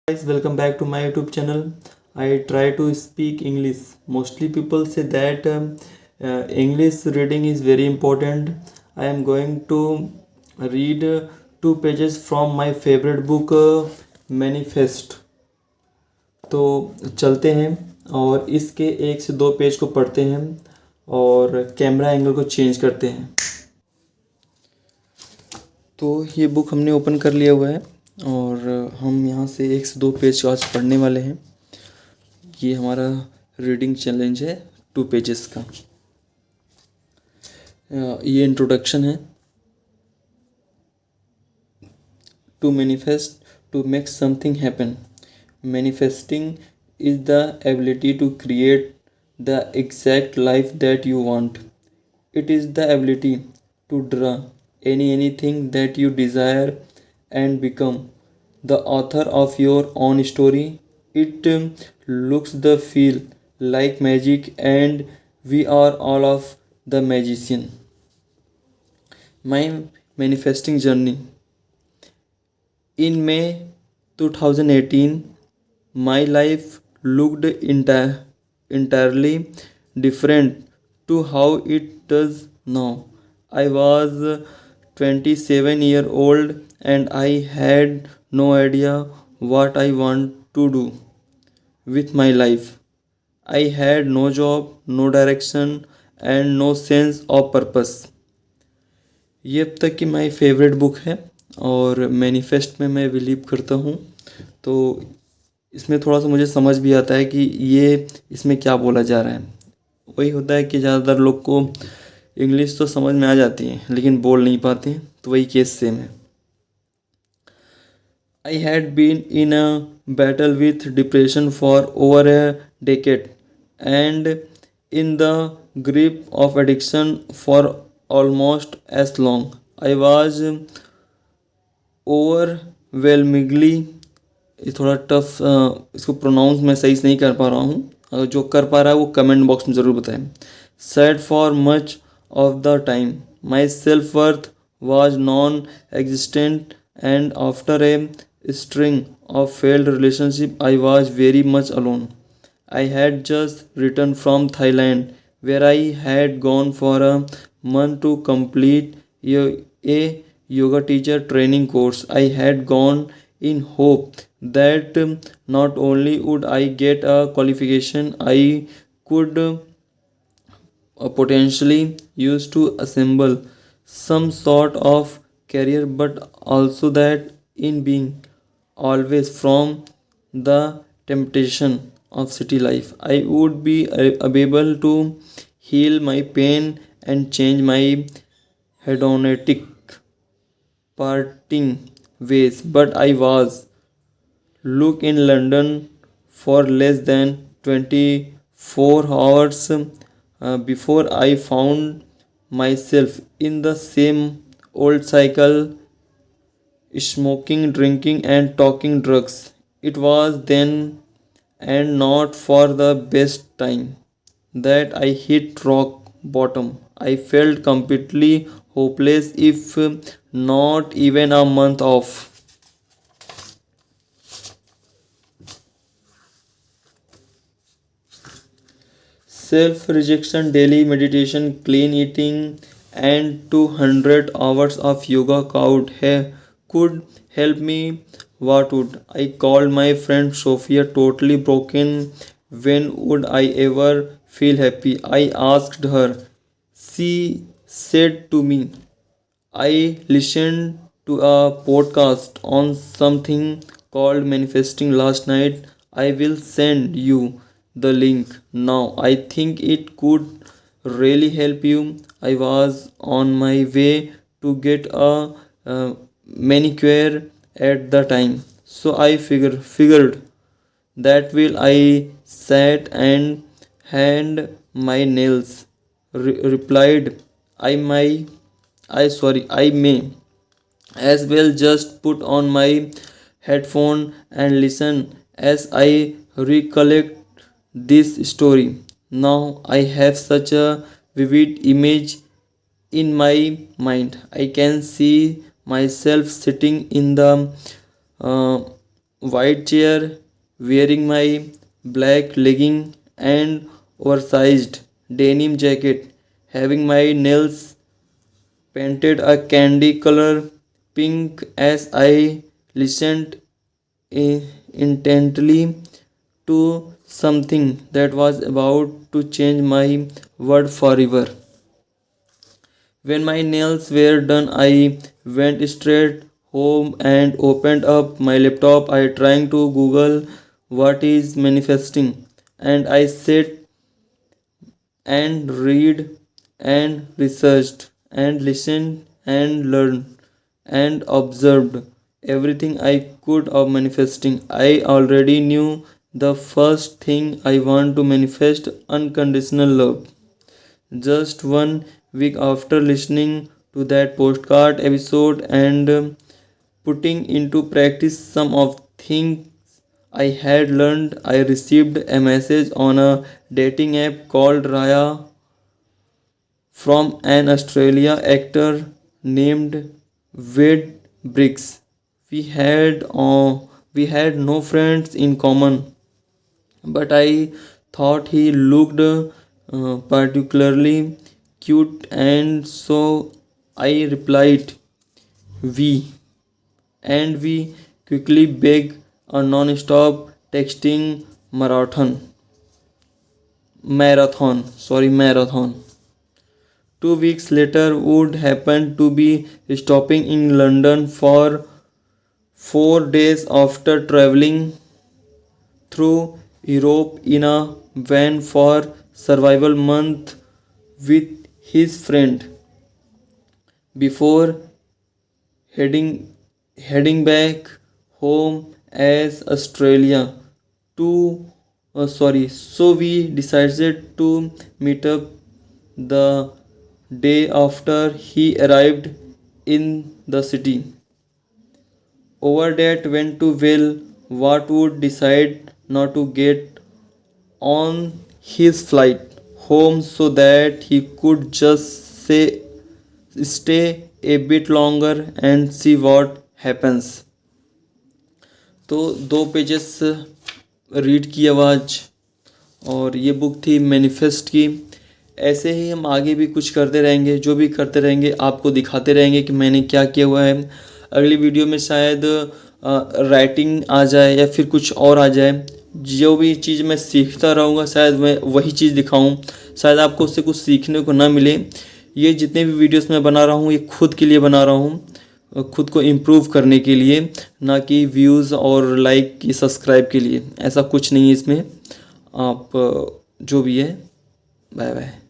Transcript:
Guys, welcome back to my YouTube channel. I try to speak English. Mostly people say that English reading is very important. I am going to read two pages from my favorite book, Manifest. तो चलते हैं और इसके एक से दो page को पढ़ते हैं और कैमरा एंगल को चेंज करते हैं। तो ये बुक हमने ओपन कर लिया हुआ है और हम यहाँ से एक से दो पेज आज पढ़ने वाले हैं। ये हमारा रीडिंग चैलेंज है 2 पेजेस का। ये इंट्रोडक्शन है। To manifest, to make something happen. Manifesting is the ability to create the exact life that you want. It is the ability to draw anything that you desire and become the author of your own story. It looks the feel like magic, and we are all of the magician. My manifesting journey. In May 2018, my life looked entirely different to how it does now. I was 27-year-old and I had no idea what I want to do with my life. I had no job, no direction and no sense of purpose. ये अब तक की my favourite book है और manifest में मैं believe करता हूँ। तो इसमें थोड़ा सा मुझे समझ भी आता है कि ये इसमें क्या बोला जा रहा है। वही होता है कि ज़्यादातर लोग को इंग्लिश तो समझ में आ जाती है लेकिन बोल नहीं पाते, तो वही केस सेम है। I had been in a battle with depression for over a decade and in the grip of addiction for almost as long. I was overwhelmingly, ये थोड़ा टफ, इसको प्रोनाउंस मैं सही से नहीं कर पा रहा हूँ। अगर जो कर पा रहा है वो कमेंट बॉक्स में ज़रूर बताएं। Sad for much of the time, my self worth was non existent and after a string of failed relationship I was very much alone. I had just return from Thailand where I had gone for a month to complete a yoga teacher training course. I had gone in hope that not only would I get a qualification I could potentially use to assemble some sort of career, but also that in being always from the temptation of city life I would be able to heal my pain and change my hedonistic parting ways. But I was look in London for less than 24 hours before I found myself in the same old cycle, smoking, drinking and talking drugs. It was then and not for the best time that I hit rock bottom. I felt completely hopeless, if not even a month off. Self rejection, daily meditation, clean eating, and 200 hours of yoga could help me. What would I call my friend Sophia, totally broken? When would I ever feel happy? I asked her. She said to me, I listened to a podcast on something called manifesting last night. I will send you the link now. I think it could really help you. I was on my way to get a manicure at the time, so I figured that will I sat and hand my nails. Replied, I may as well just put on my headphone and listen as I recollect this story. Now I have such a vivid image in my mind. I can see myself sitting in the uh, white chair, wearing my black legging and oversized denim jacket, having my nails painted a candy color pink as I listened intently to something that was about to change my world forever. When my nails were done, I went straight home and opened up my laptop. I trying to Google what is manifesting, and I sat and read and researched and listened and learned and observed everything I could of manifesting. I already knew the first thing I want to manifest unconditional love. Just 1 week after listening to that postcard episode and putting into practice some of things I had learned, I received a message on a dating app called Raya from an Australia actor named Wade Briggs. We had no friends in common, but I thought he looked particularly cute, and so I replied, "We," and we quickly began a non-stop texting marathon. 2 weeks later, Wood happened to be stopping in London for 4 days after traveling through Europe in a van for survival month with his friend before heading heading back home as Australia to so we decided to meet up the day after he arrived in the city. Over that went too well. What would decide not to get on his flight home so that he could just stay a bit longer and see what happens. तो 2 pages read की आवाज़, और ये book थी manifest की। ऐसे ही हम आगे भी कुछ करते रहेंगे, जो भी करते रहेंगे आपको दिखाते रहेंगे कि मैंने क्या किया हुआ है। अगली वीडियो में शायद राइटिंग आ जाए या फिर कुछ और आ जाए। जो भी चीज़ मैं सीखता रहूँगा शायद मैं वही चीज़ दिखाऊँ, शायद आपको उससे कुछ सीखने को ना मिले। ये जितने भी वीडियोस मैं बना रहा हूँ ये खुद के लिए बना रहा हूँ, खुद को इम्प्रूव करने के लिए, ना कि व्यूज़ और लाइक की सब्सक्राइब के लिए। ऐसा कुछ नहीं है इसमें। आप जो भी है, बाय बाय।